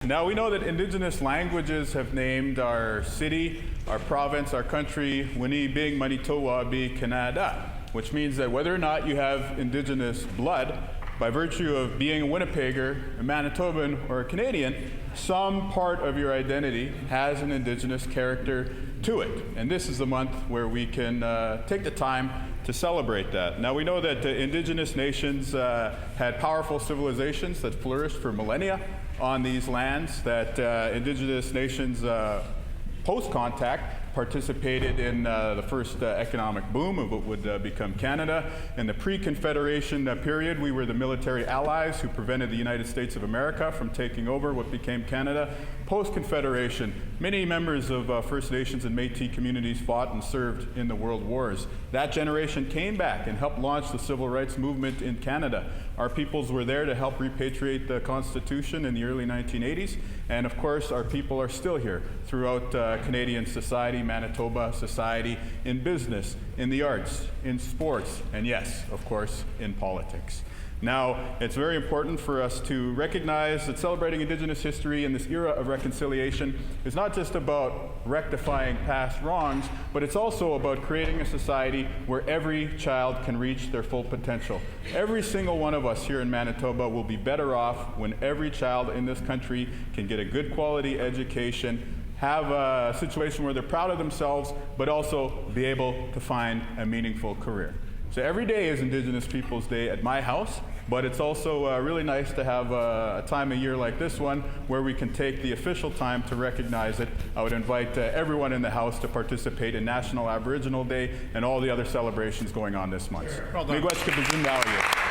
Now we know that Indigenous languages have named our city, our province, our country, Winnipeg, Manitoba, Canada, which means that whether or not you have Indigenous blood, by virtue of being a Winnipegger, a Manitoban, or a Canadian, some part of your identity has an Indigenous character to it. And this is the month where we can take the time to celebrate that. Now we know that Indigenous nations had powerful civilizations that flourished for millennia on these lands, that Indigenous nations post-contact participated in the first economic boom of what would become Canada. In the pre-Confederation period, we were the military allies who prevented the United States of America from taking over what became Canada. Post-Confederation, many members of First Nations and Métis communities fought and served in the world wars. That generation came back and helped launch the civil rights movement in Canada. Our peoples were there to help repatriate the Constitution in the early 1980s, and of course our people are still here throughout Canadian society, Manitoba society, in business, in the arts, in sports, and yes, of course, in politics. Now, it's very important for us to recognize that celebrating Indigenous history in this era of reconciliation is not just about rectifying past wrongs, but it's also about creating a society where every child can reach their full potential. Every single one of us here in Manitoba will be better off when every child in this country can get a good quality education, have a situation where they're proud of themselves, but also be able to find a meaningful career. So every day is Indigenous Peoples Day at my house, but it's also really nice to have a time of year like this one where we can take the official time to recognize it. I would invite everyone in the house to participate in National Aboriginal Day and all the other celebrations going on this month. Well done. Miigwech Kapazin Valley.